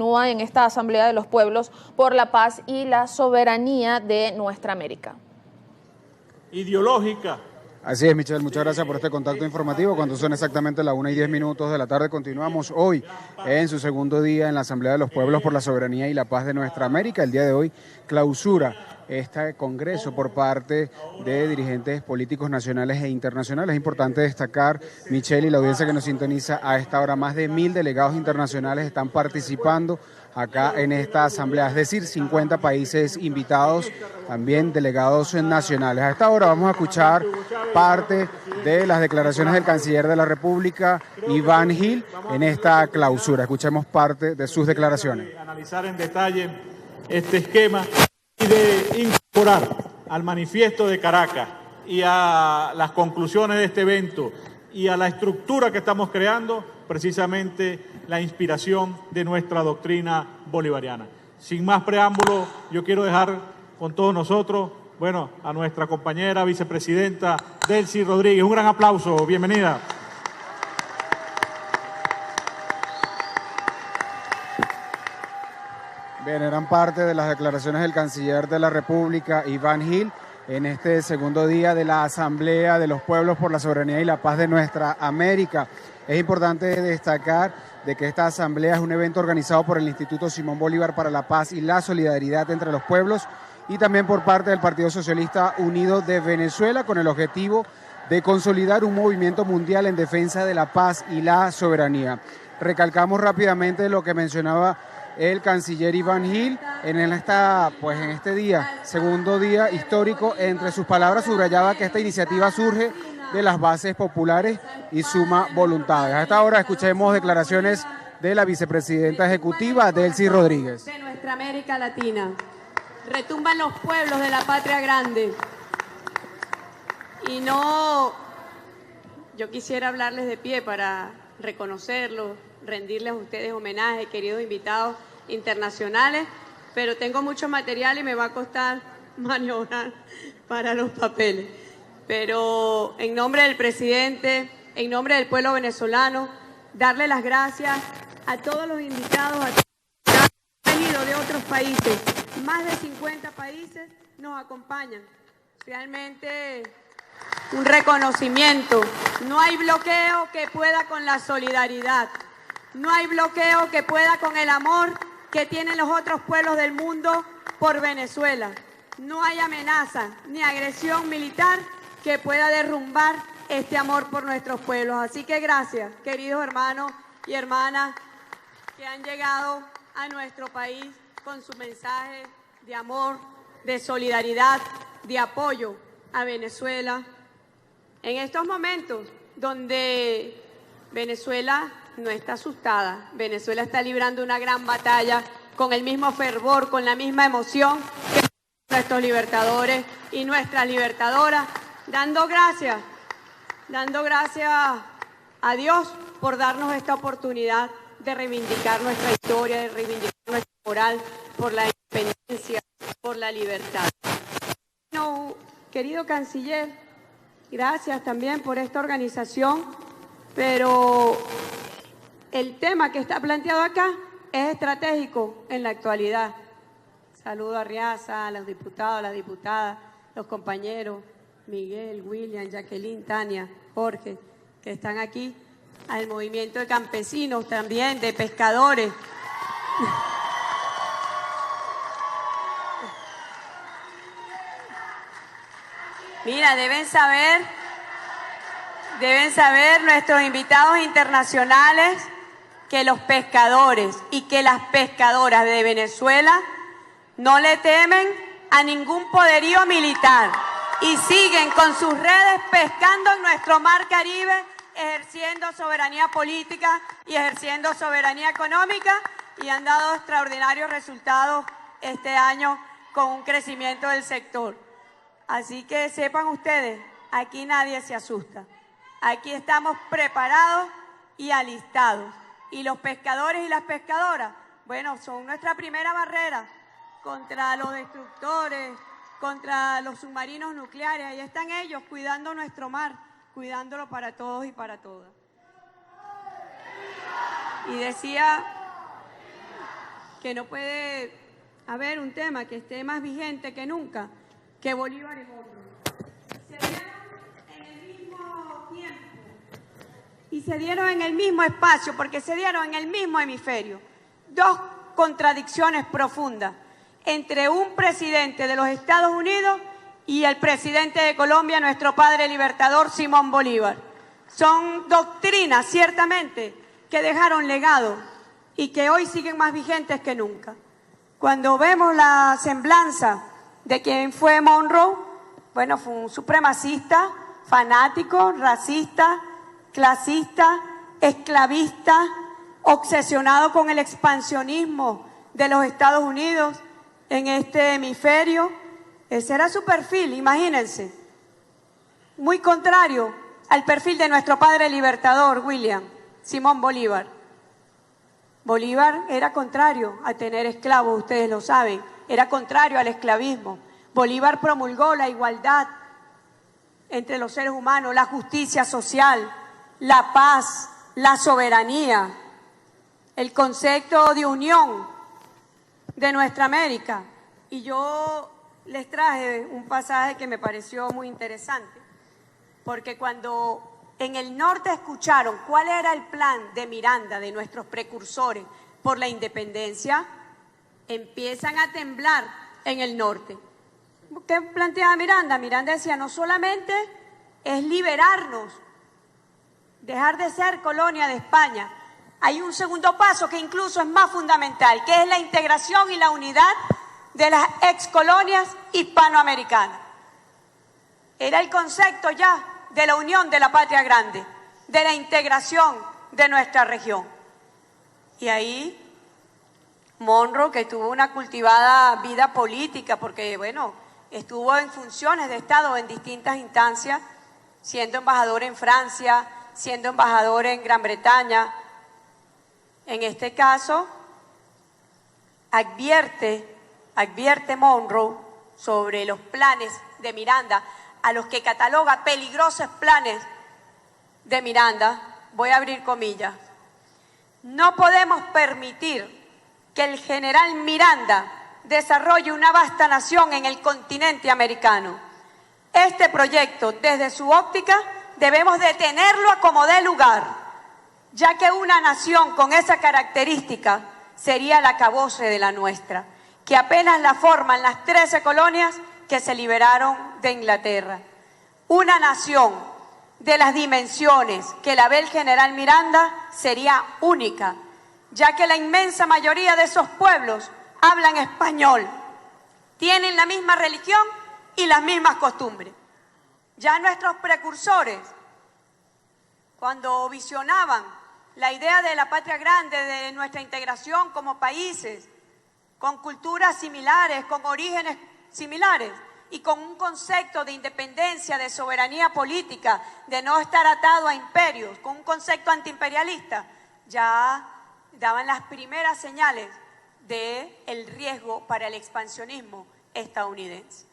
Continúa en esta Asamblea de los Pueblos por la Paz y la Soberanía de nuestra América. Ideológica. Así es, Michelle, muchas gracias por este contacto informativo. Cuando son exactamente las 1:10 de la tarde, continuamos hoy en su segundo día en la Asamblea de los Pueblos por la Soberanía y la Paz de nuestra América. El día de hoy clausura este congreso por parte de dirigentes políticos nacionales e internacionales. Es importante destacar, Michelle, y la audiencia que nos sintoniza a esta hora, más de 1000 delegados internacionales están participando acá en esta asamblea, es decir, 50 países invitados, también delegados nacionales. A esta hora vamos a escuchar parte de las declaraciones del canciller de la República, Iván Gil, en esta clausura. Escuchemos parte de sus declaraciones. Analizar en detalle este esquema y de incorporar al manifiesto de Caracas y a las conclusiones de este evento y a la estructura que estamos creando, precisamente la inspiración de nuestra doctrina bolivariana. Sin más preámbulo, yo quiero dejar con todos nosotros, bueno, a nuestra compañera vicepresidenta Delcy Rodríguez. Un gran aplauso, bienvenida. Bien, eran parte de las declaraciones del canciller de la República, Iván Gil, en este segundo día de la Asamblea de los Pueblos por la Soberanía y la Paz de nuestra América. Es importante destacar de que esta asamblea es un evento organizado por el Instituto Simón Bolívar para la Paz y la Solidaridad entre los Pueblos y también por parte del Partido Socialista Unido de Venezuela, con el objetivo de consolidar un movimiento mundial en defensa de la paz y la soberanía. Recalcamos rápidamente lo que mencionaba el canciller Iván Gil en este día, segundo día histórico. Entre sus palabras subrayaba que esta iniciativa surge de las bases populares y suma voluntad. A esta hora escuchemos declaraciones de la vicepresidenta ejecutiva, Delcy Rodríguez. De nuestra América Latina. Retumban los pueblos de la patria grande. Y yo quisiera hablarles de pie para reconocerlos, rendirles a ustedes homenaje, queridos invitados internacionales, pero tengo mucho material y me va a costar maniobrar para los papeles. Pero en nombre del presidente, en nombre del pueblo venezolano, darle las gracias a todos los invitados, a todos los que han venido de otros países. Más de 50 países nos acompañan. Realmente un reconocimiento. No hay bloqueo que pueda con la solidaridad. No hay bloqueo que pueda con el amor que tienen los otros pueblos del mundo por Venezuela. No hay amenaza ni agresión militar que pueda derrumbar este amor por nuestros pueblos. Así que gracias, queridos hermanos y hermanas que han llegado a nuestro país con su mensaje de amor, de solidaridad, de apoyo a Venezuela. En estos momentos donde Venezuela no está asustada, Venezuela está librando una gran batalla con el mismo fervor, con la misma emoción que nuestros libertadores y nuestras libertadoras, dando gracias a Dios por darnos esta oportunidad de reivindicar nuestra historia, de reivindicar nuestra moral, por la independencia, por la libertad. No, querido canciller, gracias también por esta organización, pero el tema que está planteado acá es estratégico en la actualidad. Saludo a Riaza, a los diputados, a las diputadas, los compañeros, Miguel, William, Jacqueline, Tania, Jorge, que están aquí, al movimiento de campesinos también, de pescadores. Mira, deben saber nuestros invitados internacionales que los pescadores y que las pescadoras de Venezuela no le temen a ningún poderío militar y siguen con sus redes pescando en nuestro mar Caribe, ejerciendo soberanía política y ejerciendo soberanía económica, y han dado extraordinarios resultados este año con un crecimiento del sector. Así que sepan ustedes, aquí nadie se asusta. Aquí estamos preparados y alistados. Y los pescadores y las pescadoras, bueno, son nuestra primera barrera contra los destructores, contra los submarinos nucleares. Ahí están ellos cuidando nuestro mar, cuidándolo para todos y para todas. Y decía que no puede haber un tema que esté más vigente que nunca que Bolívar y Monroe. Se dieron en el mismo tiempo y se dieron en el mismo espacio, porque se dieron en el mismo hemisferio. Dos contradicciones profundas entre un presidente de los Estados Unidos y el presidente de Colombia, nuestro padre libertador Simón Bolívar. Son doctrinas, ciertamente, que dejaron legado y que hoy siguen más vigentes que nunca. Cuando vemos la semblanza de quien fue Monroe, bueno, fue un supremacista, fanático, racista, clasista, esclavista, obsesionado con el expansionismo de los Estados Unidos en este hemisferio. Ese era su perfil, imagínense. Muy contrario al perfil de nuestro padre libertador, Simón Bolívar. Bolívar era contrario a tener esclavos, ustedes lo saben, era contrario al esclavismo. Bolívar promulgó la igualdad entre los seres humanos, la justicia social, la paz, la soberanía, el concepto de unión de nuestra América. Y yo les traje un pasaje que me pareció muy interesante, porque cuando en el norte escucharon cuál era el plan de Miranda, de nuestros precursores por la independencia, empiezan a temblar en el norte. ¿Qué planteaba Miranda? Miranda decía, no solamente es liberarnos, dejar de ser colonia de España, hay un segundo paso que incluso es más fundamental, que es la integración y la unidad de las excolonias hispanoamericanas. Era el concepto ya de la unión de la patria grande, de la integración de nuestra región. Y ahí Monroe, que tuvo una cultivada vida política, porque bueno, estuvo en funciones de Estado en distintas instancias, siendo embajador en Francia, siendo embajador en Gran Bretaña. En este caso, advierte Monroe sobre los planes de Miranda, a los que cataloga peligrosos planes de Miranda. Voy a abrir comillas. No podemos permitir que el general Miranda desarrolle una vasta nación en el continente americano. Este proyecto, desde su óptica, debemos detenerlo a como dé lugar, ya que una nación con esa característica sería el acabose de la nuestra, que apenas la forman las 13 colonias que se liberaron de Inglaterra. Una nación de las dimensiones que la ve el general Miranda sería única, ya que la inmensa mayoría de esos pueblos hablan español, tienen la misma religión y las mismas costumbres. Ya nuestros precursores, cuando visionaban la idea de la patria grande, de nuestra integración como países, con culturas similares, con orígenes similares y con un concepto de independencia, de soberanía política, de no estar atado a imperios, con un concepto antiimperialista, ya daban las primeras señales del riesgo para el expansionismo estadounidense.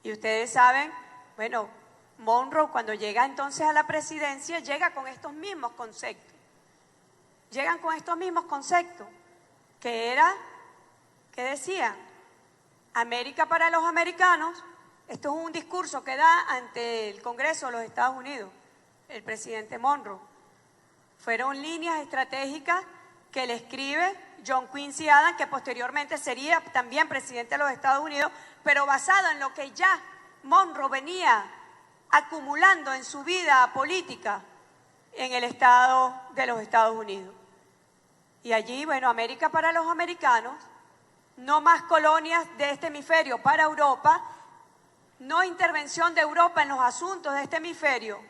Y ustedes saben, bueno, Monroe cuando llega entonces a la presidencia llega con estos mismos conceptos. Llegan con estos mismos conceptos, que decían, América para los americanos. Esto es un discurso que da ante el Congreso de los Estados Unidos el presidente Monroe. Fueron líneas estratégicas que le escribe John Quincy Adams, que posteriormente sería también presidente de los Estados Unidos, pero basado en lo que ya Monroe venía acumulando en su vida política en el Estado de los Estados Unidos. Y allí, bueno, América para los americanos, no más colonias de este hemisferio para Europa, no intervención de Europa en los asuntos de este hemisferio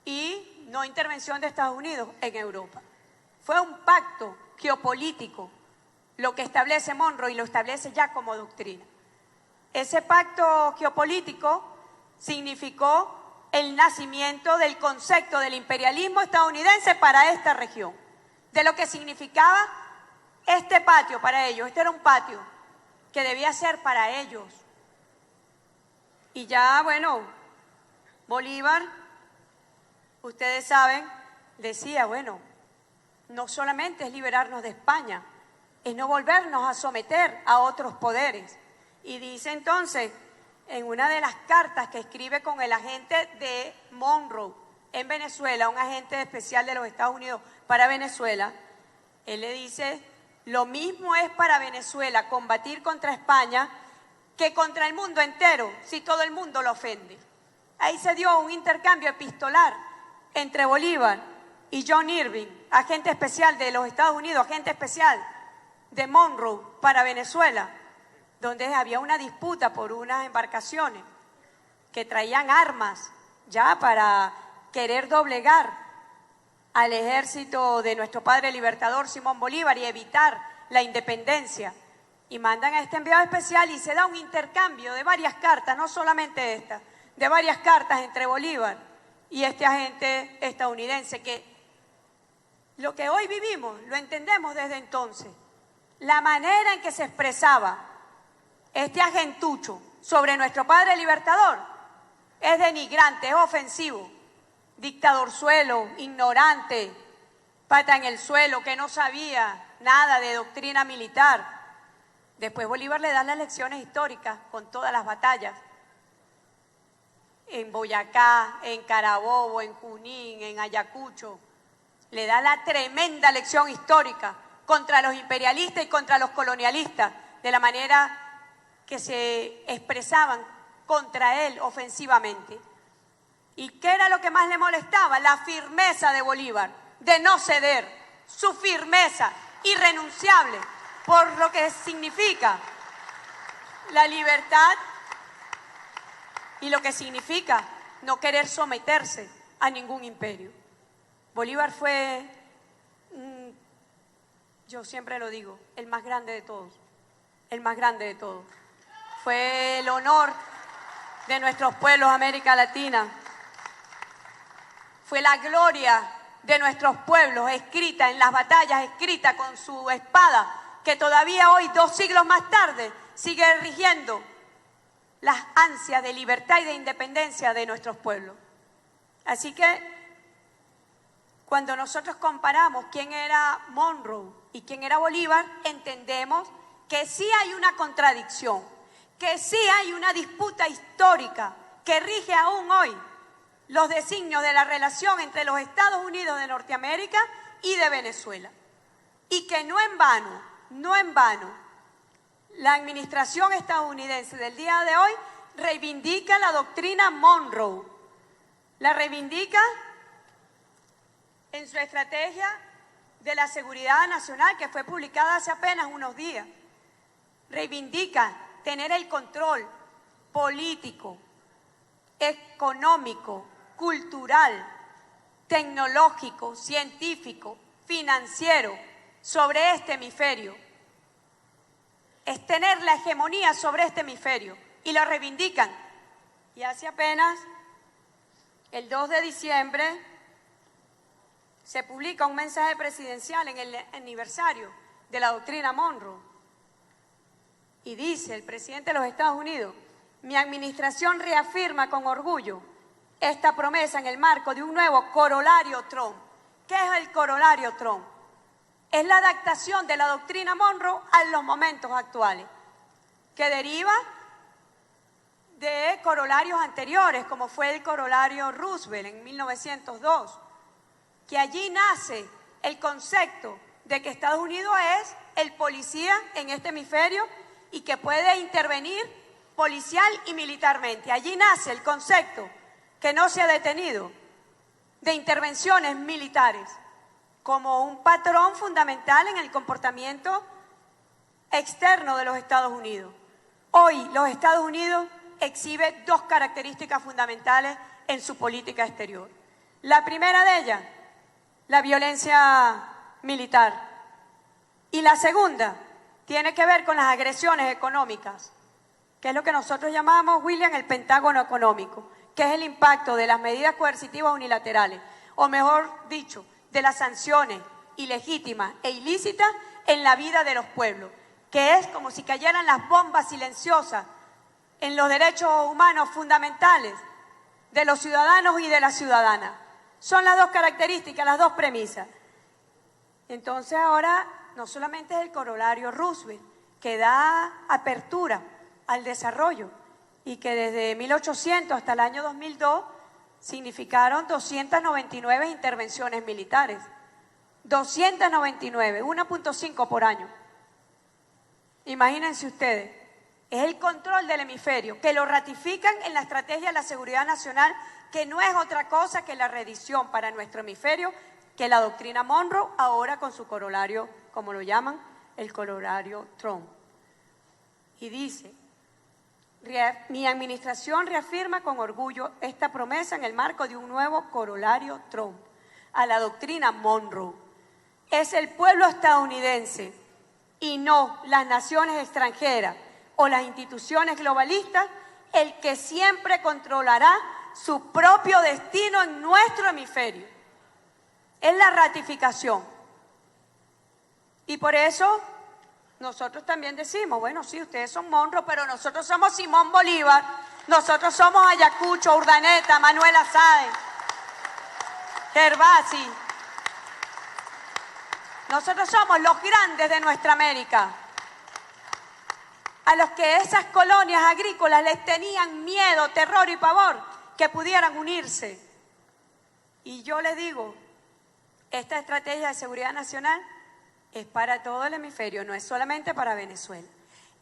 y no intervención de Estados Unidos en Europa. Fue un pacto geopolítico lo que establece Monroe y lo establece ya como doctrina. Ese pacto geopolítico significó el nacimiento del concepto del imperialismo estadounidense para esta región, de lo que significaba este patio para ellos. Este era un patio que debía ser para ellos. Y ya, bueno, Bolívar, ustedes saben, decía, bueno, no solamente es liberarnos de España, es no volvernos a someter a otros poderes. Y dice entonces, en una de las cartas que escribe con el agente de Monroe en Venezuela, un agente especial de los Estados Unidos para Venezuela, él le dice, lo mismo es para Venezuela combatir contra España que contra el mundo entero, si todo el mundo lo ofende. Ahí se dio un intercambio epistolar entre Bolívar y John Irving, agente especial de los Estados Unidos, agente especial de Monroe para Venezuela, donde había una disputa por unas embarcaciones que traían armas ya para querer doblegar al ejército de nuestro padre libertador Simón Bolívar y evitar la independencia. Y mandan a este enviado especial y se da un intercambio de varias cartas, no solamente esta, de varias cartas entre Bolívar y este agente estadounidense, que lo que hoy vivimos lo entendemos desde entonces. La manera en que se expresaba este agentucho sobre nuestro padre libertador es denigrante, es ofensivo. Dictadorzuelo, ignorante, pata en el suelo, que no sabía nada de doctrina militar. Después Bolívar le da las lecciones históricas con todas las batallas. En Boyacá, en Carabobo, en Junín, en Ayacucho. Le da la tremenda lección histórica contra los imperialistas y contra los colonialistas, de la manera que se expresaban contra él ofensivamente. ¿Y qué era lo que más le molestaba? La firmeza de Bolívar, de no ceder, su firmeza irrenunciable por lo que significa la libertad y lo que significa no querer someterse a ningún imperio. Bolívar fue, yo siempre lo digo, el más grande de todos, el más grande de todos. Fue el honor de nuestros pueblos de América Latina. Fue la gloria de nuestros pueblos, escrita en las batallas, escrita con su espada, que todavía hoy, 2 siglos más tarde, sigue rigiendo las ansias de libertad y de independencia de nuestros pueblos. Así que, cuando nosotros comparamos quién era Monroe y quién era Bolívar, entendemos que sí hay una contradicción, que sí hay una disputa histórica que rige aún hoy los designios de la relación entre los Estados Unidos de Norteamérica y de Venezuela. Y que no en vano, la administración estadounidense del día de hoy reivindica la doctrina Monroe. La reivindica en su estrategia de la seguridad nacional, que fue publicada hace apenas unos días. Reivindica tener el control político, económico, cultural, tecnológico, científico, financiero sobre este hemisferio. Es tener la hegemonía sobre este hemisferio y lo reivindican. Y hace apenas, el 2 de diciembre, se publica un mensaje presidencial en el aniversario de la doctrina Monroe. Y dice el presidente de los Estados Unidos, mi administración reafirma con orgullo esta promesa en el marco de un nuevo corolario Trump. ¿Qué es el corolario Trump? Es la adaptación de la doctrina Monroe a los momentos actuales, que deriva de corolarios anteriores, como fue el corolario Roosevelt en 1902, que allí nace el concepto de que Estados Unidos es el policía en este hemisferio y que puede intervenir policial y militarmente. Allí nace el concepto, que no se ha detenido, de intervenciones militares como un patrón fundamental en el comportamiento externo de los Estados Unidos. Hoy los Estados Unidos exhiben 2 características fundamentales en su política exterior. La primera de ellas, la violencia militar. Y la segunda tiene que ver con las agresiones económicas, que es lo que nosotros llamamos, William, el pentágono económico, que es el impacto de las medidas coercitivas unilaterales, o mejor dicho, de las sanciones ilegítimas e ilícitas en la vida de los pueblos, que es como si cayeran las bombas silenciosas en los derechos humanos fundamentales de los ciudadanos y de las ciudadanas. Son las 2 características, las 2 premisas. Entonces ahora no solamente es el corolario Roosevelt, que da apertura al desarrollo y que desde 1800 hasta el año 2002 significaron 299 intervenciones militares. 299, 1.5 por año. Imagínense ustedes, es el control del hemisferio, que lo ratifican en la Estrategia de la Seguridad Nacional, que no es otra cosa que la reedición para nuestro hemisferio, que la doctrina Monroe, ahora con su corolario, como lo llaman, el corolario Trump. Y dice, mi administración reafirma con orgullo esta promesa en el marco de un nuevo corolario Trump a la doctrina Monroe. Es el pueblo estadounidense y no las naciones extranjeras o las instituciones globalistas el que siempre controlará su propio destino en nuestro hemisferio. Es la ratificación. Y por eso nosotros también decimos, bueno, sí, ustedes son Monroe, pero nosotros somos Simón Bolívar, nosotros somos Ayacucho, Urdaneta, Manuela Sáenz, Gervasi. Nosotros somos los grandes de nuestra América, a los que esas colonias agrícolas les tenían miedo, terror y pavor, que pudieran unirse. Y yo les digo, esta estrategia de seguridad nacional es para todo el hemisferio, no es solamente para Venezuela.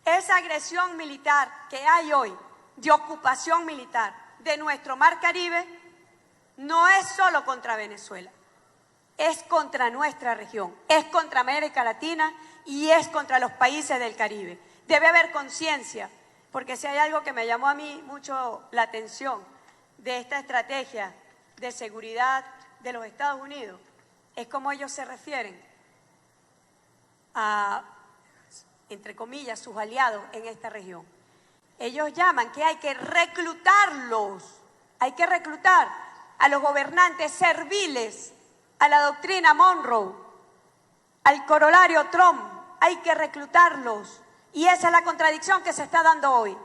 Esa agresión militar que hay hoy, de ocupación militar de nuestro mar Caribe, no es solo contra Venezuela, es contra nuestra región, es contra América Latina y es contra los países del Caribe. Debe haber conciencia, porque si hay algo que me llamó a mí mucho la atención de esta estrategia de seguridad de los Estados Unidos, es cómo ellos se refieren a, entre comillas, sus aliados en esta región. Ellos llaman que hay que reclutarlos, hay que reclutar a los gobernantes serviles a la doctrina Monroe, al corolario Trump, hay que reclutarlos. Y esa es la contradicción que se está dando hoy,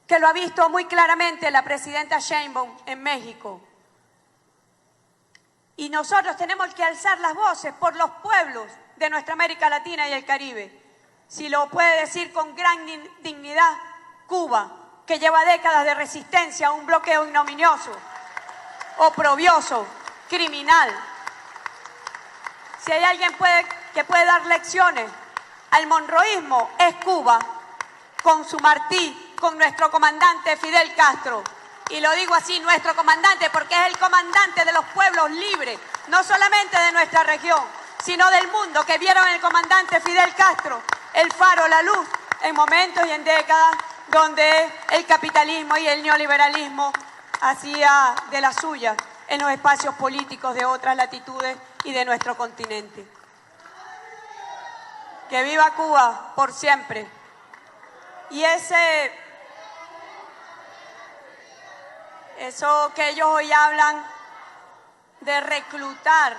que lo ha visto muy claramente la presidenta Sheinbaum en México. Y nosotros tenemos que alzar las voces por los pueblos de nuestra América Latina y el Caribe. Si lo puede decir con gran dignidad Cuba, que lleva décadas de resistencia a un bloqueo ignominioso, oprobioso, criminal. Si hay alguien que puede dar lecciones al monroísmo, es Cuba, con su Martí, con nuestro comandante Fidel Castro. Y lo digo así, nuestro comandante, porque es el comandante de los pueblos libres, no solamente de nuestra región, sino del mundo, que vieron en el comandante Fidel Castro el faro, la luz, en momentos y en décadas donde el capitalismo y el neoliberalismo hacía de la suya en los espacios políticos de otras latitudes y de nuestro continente. Que viva Cuba por siempre. Y eso que ellos hoy hablan de reclutar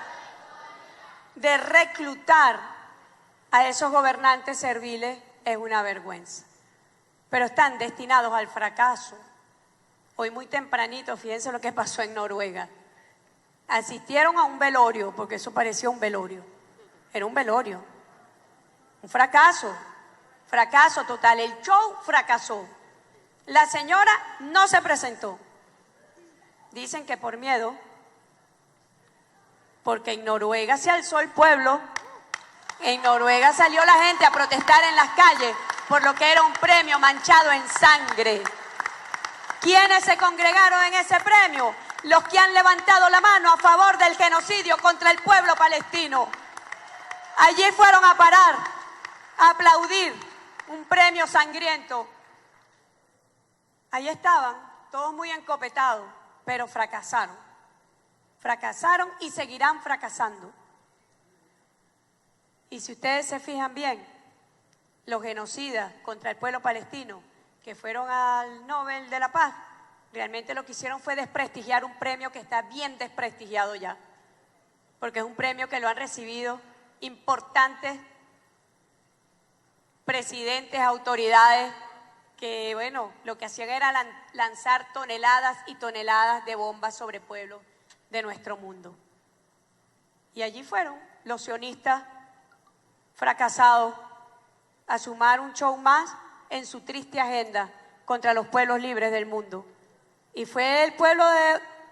a esos gobernantes serviles es una vergüenza. Pero están destinados al fracaso. Hoy muy tempranito, fíjense lo que pasó en Noruega. Asistieron a un velorio, porque eso parecía un velorio. Era un velorio. Un fracaso total. El show fracasó. La señora no se presentó. Dicen que por miedo, porque en Noruega se alzó el pueblo, en Noruega salió la gente a protestar en las calles por lo que era un premio manchado en sangre. ¿Quiénes se congregaron en ese premio? Los que han levantado la mano a favor del genocidio contra el pueblo palestino. Allí fueron a parar, a aplaudir un premio sangriento. Allí estaban, todos muy encopetados, pero fracasaron. Fracasaron y seguirán fracasando. Y si ustedes se fijan bien, los genocidas contra el pueblo palestino que fueron al Nobel de la Paz, realmente lo que hicieron fue desprestigiar un premio que está bien desprestigiado ya, porque es un premio que lo han recibido importantes presidentes, autoridades, que bueno, lo que hacían era lanzar toneladas y toneladas de bombas sobre pueblos de nuestro mundo. Y allí fueron los sionistas fracasado a sumar un show más en su triste agenda contra los pueblos libres del mundo. Y fue el pueblo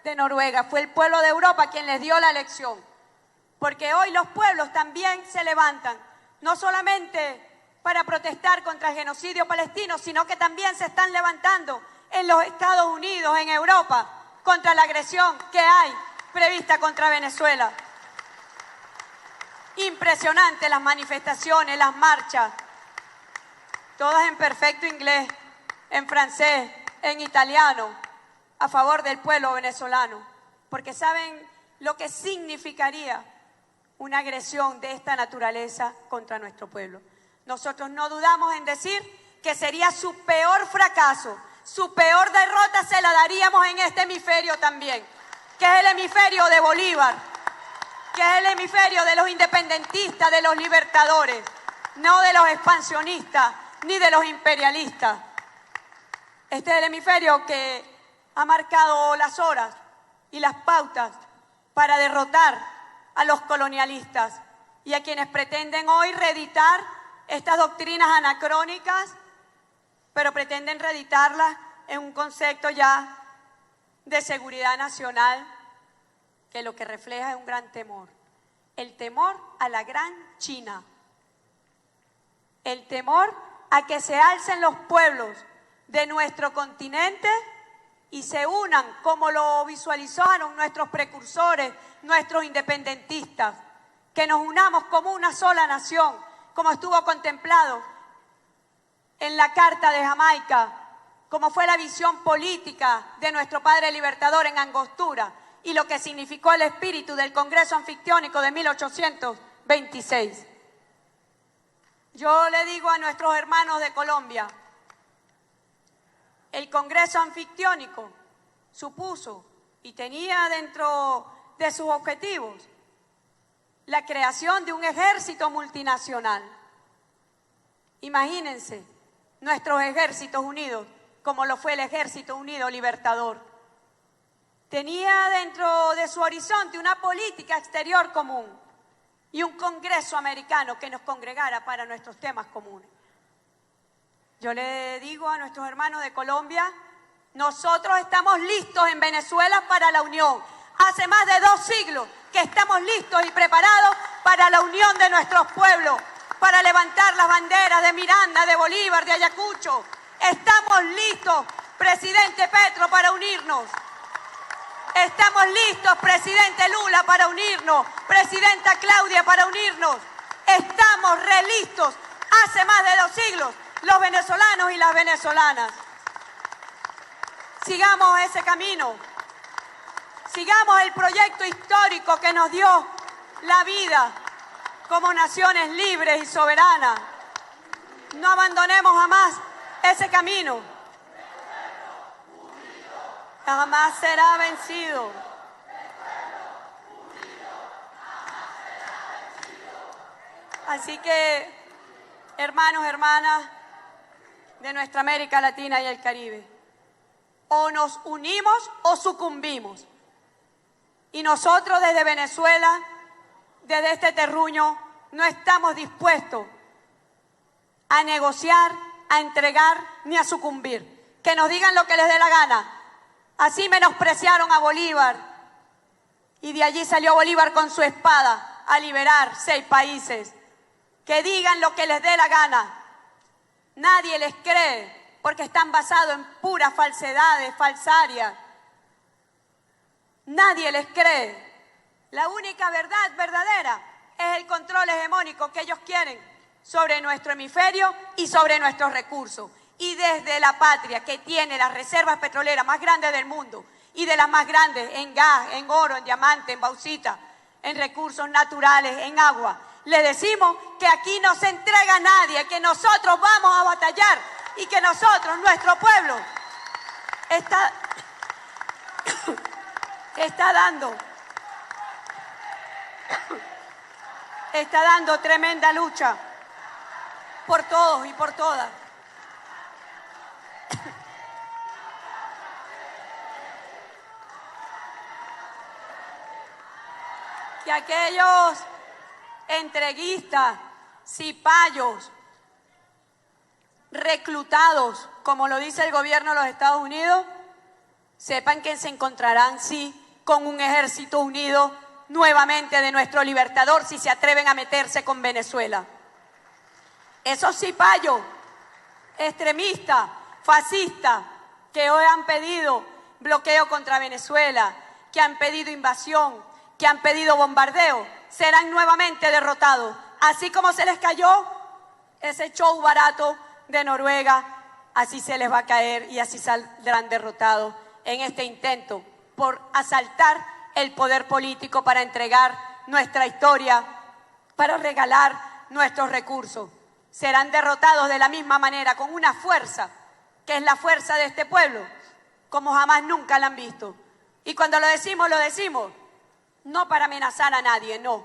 de Noruega, fue el pueblo de Europa quien les dio la lección. Porque hoy los pueblos también se levantan, no solamente para protestar contra el genocidio palestino, sino que también se están levantando en los Estados Unidos, en Europa, contra la agresión que hay prevista contra Venezuela. Impresionante las manifestaciones, las marchas, todas en perfecto inglés, en francés, en italiano, a favor del pueblo venezolano, porque saben lo que significaría una agresión de esta naturaleza contra nuestro pueblo. Nosotros no dudamos en decir que sería su peor fracaso, su peor derrota se la daríamos en este hemisferio también, que es el hemisferio de Bolívar, que es el hemisferio de los independentistas, de los libertadores, no de los expansionistas ni de los imperialistas. Este es el hemisferio que ha marcado las horas y las pautas para derrotar a los colonialistas y a quienes pretenden hoy reeditar estas doctrinas anacrónicas, pero pretenden reeditarlas en un concepto ya de seguridad nacional que lo que refleja es un gran temor. El temor a la gran China. El temor a que se alcen los pueblos de nuestro continente y se unan como lo visualizaron nuestros precursores, nuestros independentistas, que nos unamos como una sola nación, como estuvo contemplado en la Carta de Jamaica, como fue la visión política de nuestro padre libertador en Angostura y lo que significó el espíritu del Congreso Anfictiónico de 1826. Yo le digo a nuestros hermanos de Colombia, el Congreso Anfictiónico supuso y tenía dentro de sus objetivos la creación de un ejército multinacional. Imagínense nuestros ejércitos unidos, como lo fue el Ejército Unido Libertador. Tenía dentro de su horizonte una política exterior común y un Congreso americano que nos congregara para nuestros temas comunes. Yo le digo a nuestros hermanos de Colombia, nosotros estamos listos en Venezuela para la unión. Hace más de 2 siglos que estamos listos y preparados para la unión de nuestros pueblos, para levantar las banderas de Miranda, de Bolívar, de Ayacucho. Estamos listos, presidente Petro, para unirnos. Estamos listos, presidente Lula, para unirnos. Presidenta Claudia, para unirnos. Estamos listos hace más de 2 siglos, los venezolanos y las venezolanas. Sigamos ese camino. Sigamos el proyecto histórico que nos dio la vida como naciones libres y soberanas. No abandonemos jamás ese camino. Jamás será vencido. Así que, hermanos, hermanas de nuestra América Latina y el Caribe, o nos unimos o sucumbimos. Y nosotros desde Venezuela, desde este terruño, no estamos dispuestos a negociar, a entregar ni a sucumbir. Que nos digan lo que les dé la gana. Así menospreciaron a Bolívar y de allí salió Bolívar con su espada a liberar 6 países. Que digan lo que les dé la gana. Nadie les cree porque están basados en puras falsedades, falsarias. Nadie les cree. La única verdad verdadera es el control hegemónico que ellos quieren sobre nuestro hemisferio y sobre nuestros recursos. Y desde la patria que tiene las reservas petroleras más grandes del mundo y de las más grandes en gas, en oro, en diamante, en bauxita, en recursos naturales, en agua, le decimos que aquí no se entrega a nadie, que nosotros vamos a batallar y que nosotros, nuestro pueblo, está dando tremenda lucha por todos y por todas. Que aquellos entreguistas, cipayos, reclutados, como lo dice el gobierno de los Estados Unidos, sepan que se encontrarán, sí, con un ejército unido nuevamente de nuestro libertador si se atreven a meterse con Venezuela. Esos cipayos extremistas, fascistas, que hoy han pedido bloqueo contra Venezuela, que han pedido invasión, que han pedido bombardeo, serán nuevamente derrotados. Así como se les cayó ese show barato de Noruega, así se les va a caer y así saldrán derrotados en este intento por asaltar el poder político para entregar nuestra historia, para regalar nuestros recursos. Serán derrotados de la misma manera, con una fuerza, que es la fuerza de este pueblo, como jamás nunca la han visto. Y cuando lo decimos no para amenazar a nadie, no.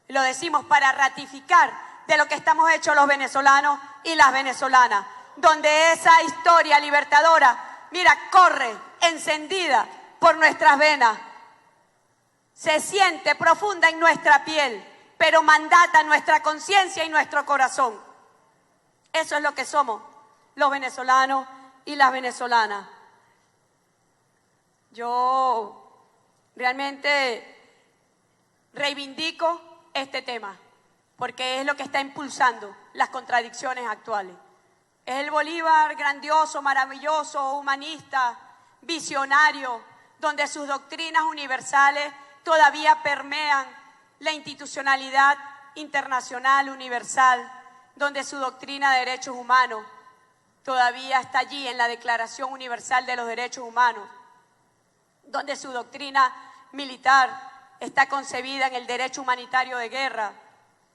Lo decimos para ratificar de lo que estamos hechos los venezolanos y las venezolanas, donde esa historia libertadora, mira, corre encendida por nuestras venas, se siente profunda en nuestra piel, pero mandata nuestra conciencia y nuestro corazón. Eso es lo que somos los venezolanos y las venezolanas. Yo realmente reivindico este tema, porque es lo que está impulsando las contradicciones actuales. Es el Bolívar grandioso, maravilloso, humanista, visionario, donde sus doctrinas universales todavía permean la institucionalidad internacional universal, donde su doctrina de derechos humanos todavía está allí en la Declaración Universal de los Derechos Humanos, donde su doctrina militar está concebida en el derecho humanitario de guerra,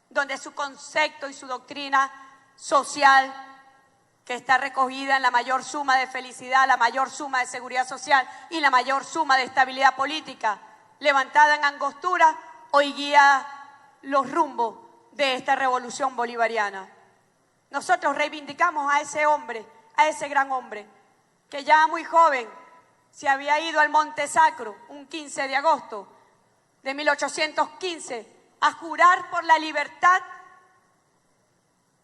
donde su concepto y su doctrina social, que está recogida en la mayor suma de felicidad, la mayor suma de seguridad social y la mayor suma de estabilidad política, levantada en Angostura, hoy guía los rumbos de esta revolución bolivariana. Nosotros reivindicamos a ese hombre, a ese gran hombre, que ya muy joven se había ido al Monte Sacro un 15 de agosto de 1815 a jurar por la libertad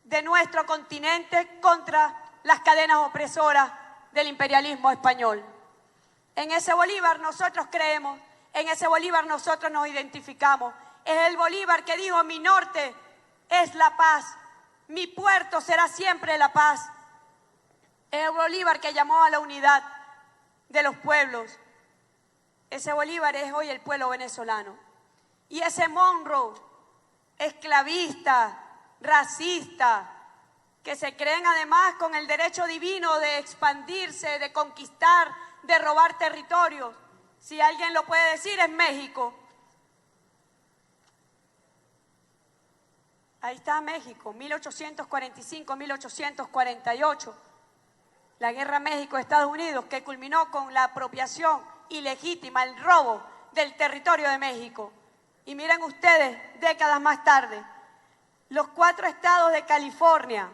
de nuestro continente contra las cadenas opresoras del imperialismo español. En ese Bolívar nosotros creemos, en ese Bolívar nosotros nos identificamos. Es el Bolívar que dijo: mi norte es la paz, mi puerto será siempre la paz. Es el Bolívar que llamó a la unidad de los pueblos. Ese Bolívar es hoy el pueblo venezolano. Y ese Monroe, esclavista, racista, que se creen además con el derecho divino de expandirse, de conquistar, de robar territorios. Si alguien lo puede decir, es México. Ahí está México, 1845-1848. La guerra México-Estados Unidos, que culminó con la apropiación ilegítima, el robo del territorio de México. Y miren ustedes, décadas más tarde, los 4 estados de California,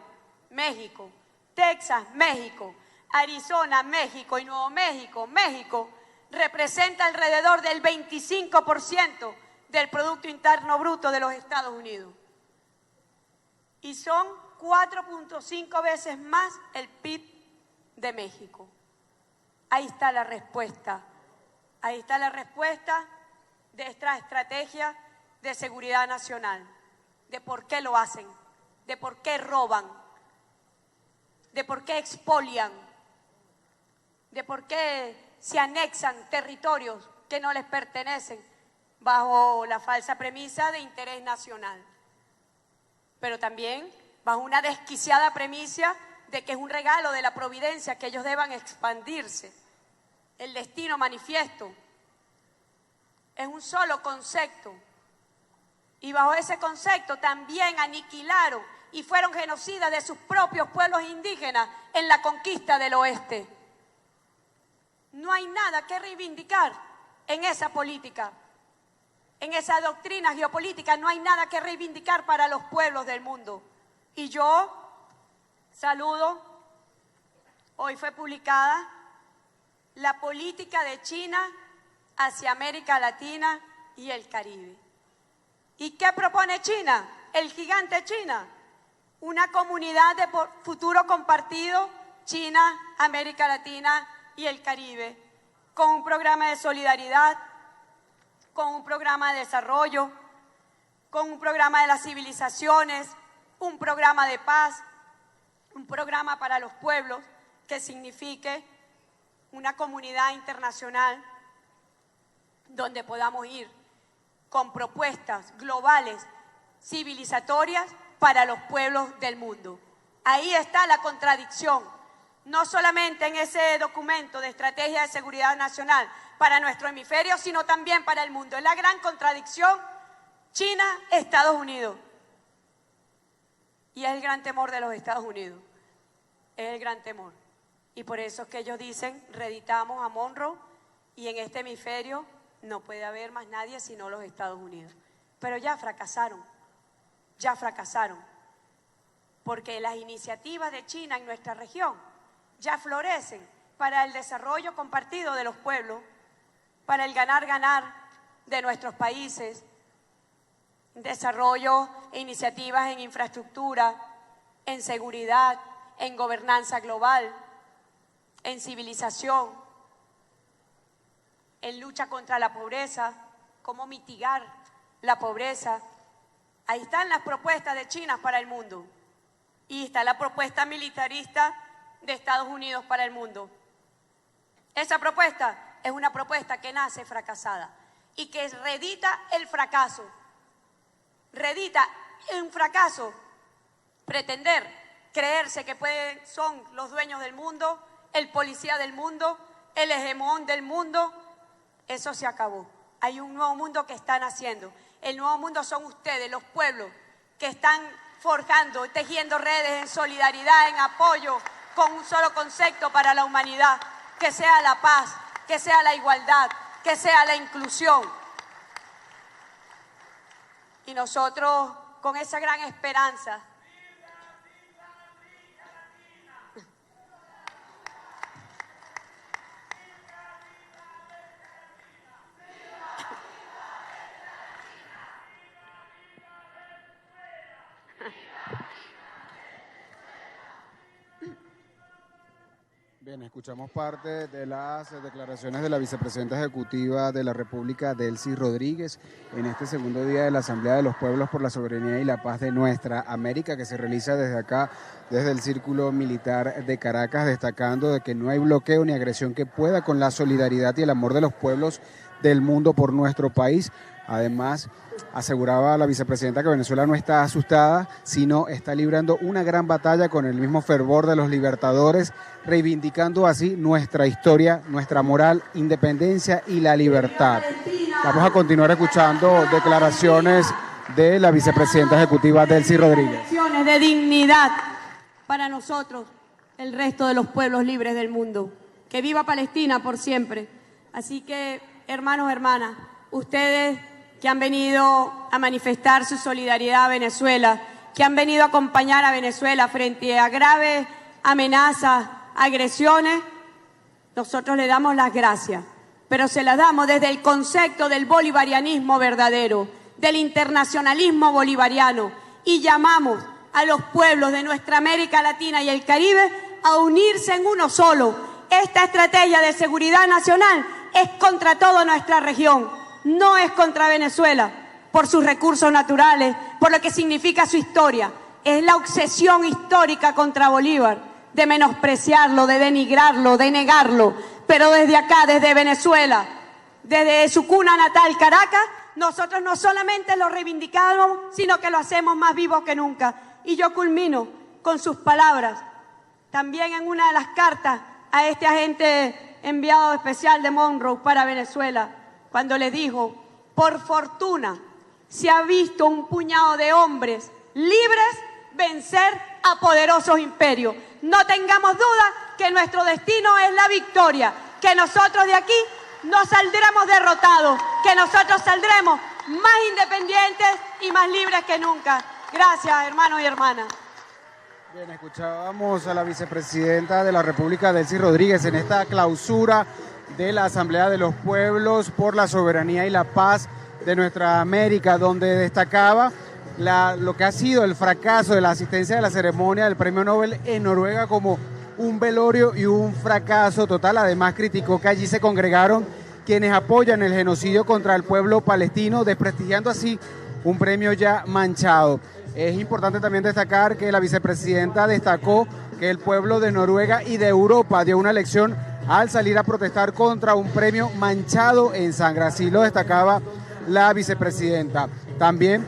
México, Texas, México, Arizona, México y Nuevo México, México, representa alrededor del 25% del Producto Interno Bruto de los Estados Unidos. Y son 4.5 veces más el PIB de México. Ahí está la respuesta. Ahí está la respuesta de esta estrategia de seguridad nacional, de por qué lo hacen, de por qué roban, de por qué expolian, de por qué se anexan territorios que no les pertenecen bajo la falsa premisa de interés nacional, pero también bajo una desquiciada premisa de que es un regalo de la providencia que ellos deban expandirse. El destino manifiesto es un solo concepto, y bajo ese concepto también aniquilaron y fueron genocidas de sus propios pueblos indígenas en la conquista del oeste. No hay nada que reivindicar en esa política, en esa doctrina geopolítica, no hay nada que reivindicar para los pueblos del mundo. Y yo saludo, hoy fue publicada la política de China hacia América Latina y el Caribe. ¿Y qué propone China? el gigante China, una comunidad de futuro compartido, China, América Latina y el Caribe, con un programa de solidaridad, con un programa de desarrollo, con un programa de las civilizaciones, un programa de paz, un programa para los pueblos que signifique una comunidad internacional donde podamos ir con propuestas globales, civilizatorias para los pueblos del mundo. Ahí está la contradicción, no solamente en ese documento de estrategia de seguridad nacional para nuestro hemisferio, sino también para el mundo. Es la gran contradicción China-Estados Unidos. Y es el gran temor de los Estados Unidos. Es el gran temor. Y por eso es que ellos dicen, reeditamos a Monroe y en este hemisferio no puede haber más nadie sino los Estados Unidos. Pero ya fracasaron, porque las iniciativas de China en nuestra región ya florecen para el desarrollo compartido de los pueblos, para el ganar-ganar de nuestros países, desarrollo e iniciativas en infraestructura, en seguridad, en gobernanza global, en civilización, en lucha contra la pobreza, cómo mitigar la pobreza. Ahí están las propuestas de China para el mundo y está la propuesta militarista de Estados Unidos para el mundo. Esa propuesta es una propuesta que nace fracasada y que reedita el fracaso. Reedita un fracaso, pretender, creerse que son los dueños del mundo, el policía del mundo, el hegemón del mundo. Eso se acabó. Hay un nuevo mundo que están haciendo. El nuevo mundo son ustedes, los pueblos, que están forjando, tejiendo redes en solidaridad, en apoyo, con un solo concepto para la humanidad, que sea la paz, que sea la igualdad, que sea la inclusión. Y nosotros, con esa gran esperanza, Bien, escuchamos parte de las declaraciones de la vicepresidenta ejecutiva de la República, Delcy Rodríguez, en este segundo día de la Asamblea de los Pueblos por la Soberanía y la Paz de nuestra América, que se realiza desde acá, desde el Círculo Militar de Caracas, destacando de que no hay bloqueo ni agresión que pueda con la solidaridad y el amor de los pueblos del mundo por nuestro país. Además, aseguraba la vicepresidenta que Venezuela no está asustada, sino está librando una gran batalla con el mismo fervor de los libertadores, reivindicando así nuestra historia, nuestra moral, independencia y la libertad. Vamos a continuar escuchando declaraciones de la vicepresidenta ejecutiva Delcy Rodríguez. De dignidad para nosotros, el resto de los pueblos libres del mundo. Que viva Palestina por siempre. Así que, hermanos, hermanas, ustedes que han venido a manifestar su solidaridad a Venezuela, que han venido a acompañar a Venezuela frente a graves amenazas, agresiones, nosotros le damos las gracias, pero se las damos desde el concepto del bolivarianismo verdadero, del internacionalismo bolivariano, y llamamos a los pueblos de nuestra América Latina y el Caribe a unirse en uno solo. Esta estrategia de seguridad nacional es contra toda nuestra región. No es contra Venezuela, por sus recursos naturales, por lo que significa su historia. Es la obsesión histórica contra Bolívar, de menospreciarlo, de denigrarlo, de negarlo. Pero desde acá, desde Venezuela, desde su cuna natal, Caracas, nosotros no solamente lo reivindicamos, sino que lo hacemos más vivo que nunca. Y yo culmino con sus palabras, también en una de las cartas a este agente enviado especial de Monroe para Venezuela, cuando le dijo, por fortuna se ha visto un puñado de hombres libres vencer a poderosos imperios. No tengamos duda que nuestro destino es la victoria, que nosotros de aquí no saldremos derrotados, que nosotros saldremos más independientes y más libres que nunca. Gracias, hermanos y hermanas. Bien, escuchábamos a la vicepresidenta de la República, Delcy Rodríguez, en esta clausura de la Asamblea de los Pueblos por la Soberanía y la Paz de nuestra América, donde destacaba lo que ha sido el fracaso de la asistencia de la ceremonia del Premio Nobel en Noruega como un velorio y un fracaso total. Además, criticó que allí se congregaron quienes apoyan el genocidio contra el pueblo palestino, desprestigiando así un premio ya manchado. Es importante también destacar que la vicepresidenta destacó que el pueblo de Noruega y de Europa dio una lección al salir a protestar contra un premio manchado en sangre. Así lo destacaba la vicepresidenta. También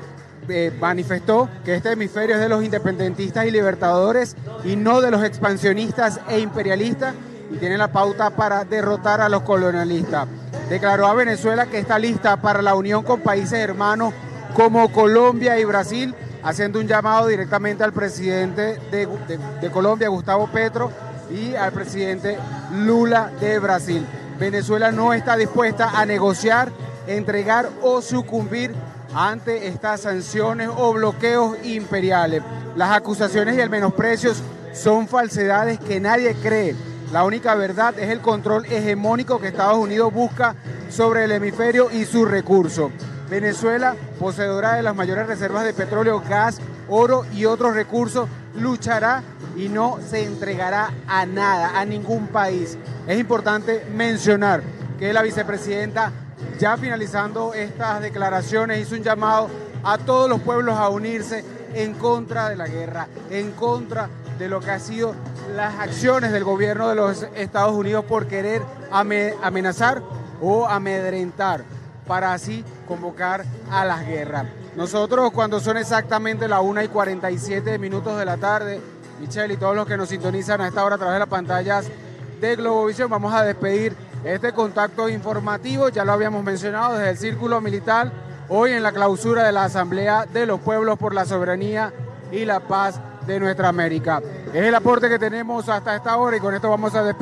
manifestó que este hemisferio es de los independentistas y libertadores y no de los expansionistas e imperialistas, y tiene la pauta para derrotar a los colonialistas. Declaró a Venezuela que está lista para la unión con países hermanos como Colombia y Brasil, haciendo un llamado directamente al presidente de Colombia, Gustavo Petro, y al presidente Lula de Brasil. Venezuela no está dispuesta a negociar, entregar o sucumbir ante estas sanciones o bloqueos imperiales. Las acusaciones y el menosprecio son falsedades que nadie cree. La única verdad es el control hegemónico que Estados Unidos busca sobre el hemisferio y sus recursos. Venezuela, poseedora de las mayores reservas de petróleo, gas, oro y otros recursos, luchará y no se entregará a nada, a ningún país. Es importante mencionar que la vicepresidenta, ya finalizando estas declaraciones, hizo un llamado a todos los pueblos a unirse en contra de la guerra, en contra de lo que ha sido las acciones del gobierno de los Estados Unidos por querer amenazar o amedrentar, para así convocar a las guerras. Nosotros, cuando son exactamente las 1:47 de la tarde, Michelle y todos los que nos sintonizan a esta hora a través de las pantallas de Globovisión, vamos a despedir este contacto informativo. Ya lo habíamos mencionado desde el Círculo Militar, hoy en la clausura de la Asamblea de los Pueblos por la Soberanía y la Paz de nuestra América. Es el aporte que tenemos hasta esta hora y con esto vamos a despedir.